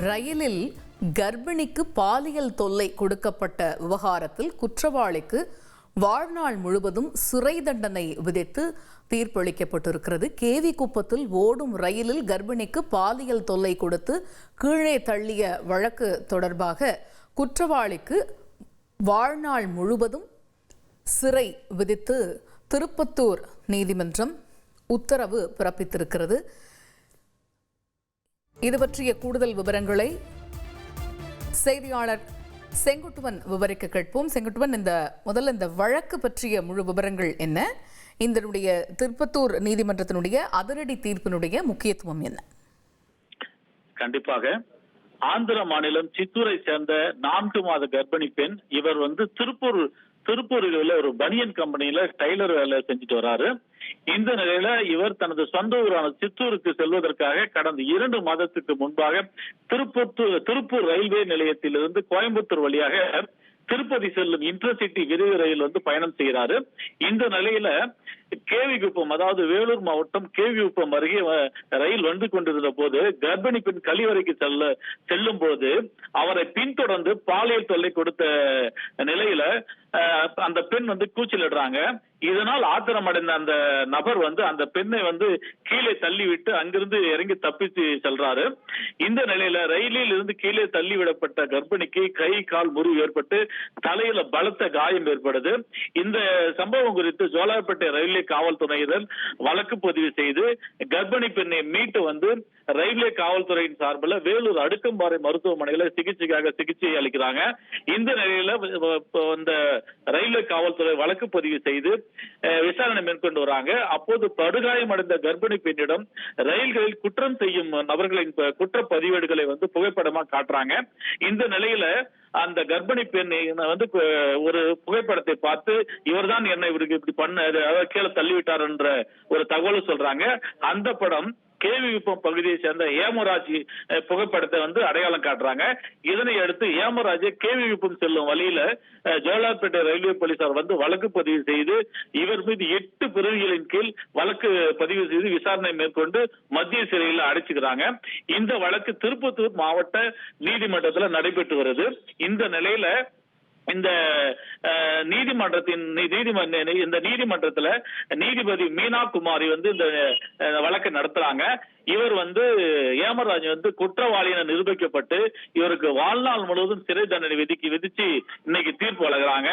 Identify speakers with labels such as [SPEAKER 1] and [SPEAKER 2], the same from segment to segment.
[SPEAKER 1] ரயிலில் கர்ப்பிணிக்கு பாலியல் தொல்லை கொடுக்கப்பட்ட விவகாரத்தில் குற்றவாளிக்கு வாழ்நாள் முழுவதும் சிறை தண்டனை விதித்து தீர்ப்பளிக்கப்பட்டிருக்கிறது. கேவிக்குப்பத்தில் ஓடும் ரயிலில் கர்ப்பிணிக்கு பாலியல் தொல்லை கொடுத்து கீழே தள்ளிய வழக்கு தொடர்பாக குற்றவாளிக்கு வாழ்நாள் முழுவதும் சிறை விதித்து திருப்பத்தூர் நீதிமன்றம் உத்தரவு பிறப்பித்திருக்கிறது. இது பற்றிய கூடுதல் விவரங்களை செய்தியாளர் செங்குட்டுவன் விவரிக்க கேட்போம். செங்குட்டுவன், முதல்ல இந்த வழக்கு பற்றிய முழு விவரங்கள் என்ன? இதனுடைய திருப்பத்தூர் நீதிமன்றத்தினுடைய அதிரடி தீர்ப்பினுடைய முக்கியத்துவம் என்ன?
[SPEAKER 2] கண்டிப்பாக ஆந்திர மாநிலம் சித்தூரை சேர்ந்த 4 மாத கர்ப்பிணி பெண். இவர் திருப்பூரில் உள்ள ஒரு பனியன் கம்பெனியில டைலர் வேலை செஞ்சுட்டு வர்றாரு. இந்த நிலையில இவர் தனது சொந்த ஊரான சித்தூருக்கு செல்வதற்காக கடந்த 2 மாதத்துக்கு முன்பாக திருப்பூர் ரயில்வே நிலையத்திலிருந்து கோயம்புத்தூர் வழியாக திருப்பதி செல்லும் இன்டர்சிட்டி விரைவு ரயில் பயணம் செய்கிறாரு. இந்த நிலையில கேவிகுப்பம், அதாவது வேலூர் மாவட்டம் கேவிகுப்பம் அருகே ரயில் வந்து கொண்டிருந்த போது கர்ப்பிணி பெண் கழிவறைக்கு செல்லும் போது அவரை பின்தொடர்ந்து பாலியல் தொல்லை கொடுத்த நிலையில அந்த பெண் கூச்சலிடுறாங்க. இதனால் ஆத்திரமடைந்த அந்த நபர் அந்த பெண்ணை கீழே தள்ளி விட்டு அங்கிருந்து இறங்கி தப்பிச்சு செல்றாரு. இந்த நிலையில ரயிலில் இருந்து கீழே தள்ளி விடப்பட்ட கர்ப்பிணிக்கு கை கால் முறிவு ஏற்பட்டு தலையில பலத்த காயம் ஏற்படுது. இந்த சம்பவம் குறித்து ஜோலார்பேட்டை ரயில்வே காவல்துறையினர் வழக்கு பதிவு செய்து கர்ப்பிணி பெண்ணை மீட்டு ரயில்வே காவல்துறையின் சார்பில் வேலூர் அடுக்கம்பாறை மருத்துவமனையில சிகிச்சை அளிக்கிறாங்க. இந்த நிலையில இந்த ரயில்வே காவல்துறை வழக்கு பதிவு செய்து விசாரணை மேற்கொண்டு வராங்க. அப்போது படுகாயமடைந்த கர்ப்பிணி பெண்ணிடம் ரயில்களில் குற்றம் செய்யும் நபர்களின் குற்ற பதிவேடுகளை புகைப்படமா காட்டுறாங்க. இந்த நிலையில அந்த கர்ப்பிணி பெண் ஒரு புகைப்படத்தை பார்த்து இவர்தான் என்னை இவருக்கு இப்படி கீழே தள்ளிவிட்டார் என்ற ஒரு தகவல் சொல்றாங்க. அந்த படம் கேவிகுப்பம் பகுதியை சேர்ந்த ஏமராஜ் புகைப்படத்தை அடையாளம் காட்டுறாங்க. இதனை அடுத்து ஏமராஜ் கேவிகுப்பம் செல்லும் வழியில ஜோலார்பேட்டை ரயில்வே போலீசார் வழக்கு பதிவு செய்து இவர் மீது 8 பிரிவுகளின் கீழ் வழக்கு பதிவு செய்து விசாரணை மேற்கொண்டு மத்திய சிறையில் அடைச்சுக்கிறாங்க. இந்த வழக்கு திருப்பத்தூர் மாவட்ட நீதிமன்றத்தில் நடைபெற்று வருது. இந்த நிலையில இந்த நீதிமன்றத்துல நீதிபதி மீனா குமாரி இந்த வழக்கை நடத்துறாங்க. இவர் ஏமராஜ் குற்றவாளி என நிரூபிக்கப்பட்டு இவருக்கு வாழ்நாள் முழுவதும் சிறை தண்டனை விதிச்சு இன்னைக்கு தீர்ப்பு வழங்குறாங்க.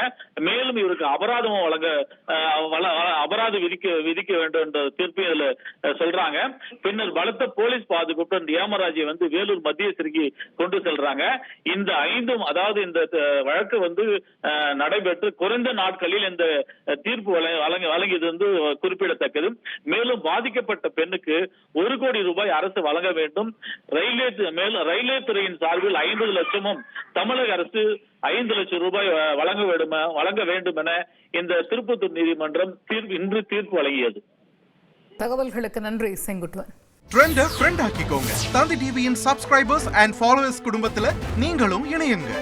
[SPEAKER 2] மேலும் இவருக்கு அபராதம் விதிக்க வேண்டும் என்ற தீர்ப்பு இதுல சொல்றாங்க. பின்னர் பலத்த போலீஸ் பாதுகாப்புடன் ஏமராஜை வேலூர் மத்திய சிறைக்கு கொண்டு செல்றாங்க. இந்த 5 அதாவது இந்த வழக்கு நடைபெற்று குறைந்த நாட்களில் இந்த தீர்ப்பு வழங்கியது குறிப்பிடத்தக்கது. மேலும் பாதிக்கப்பட்ட பெண்ணுக்கு 1 கோடி ரூபாய் அரசு வழங்க வேண்டும். ரயில்வே துறையின் சார்பில் 50 லட்சமும் தமிழக அரசு 5 லட்சம் ரூபாய் வழங்க வேண்டும் என இந்த திருப்பத்தூர் நீதிமன்றம் இன்று தீர்ப்பு வழங்கியது.
[SPEAKER 1] தகவல்களுக்கு நன்றி செங்குட்டுவன்.
[SPEAKER 3] ட்ரெண்ட ஃப்ரெண்ட் ஆக்கிக்கோங்க. தந்தி டிவியின் சப்ஸ்கிரைபர்ஸ் அண்ட் ஃபாலோவர்ஸ் குடும்பத்துல நீங்களும் இணையுங்க.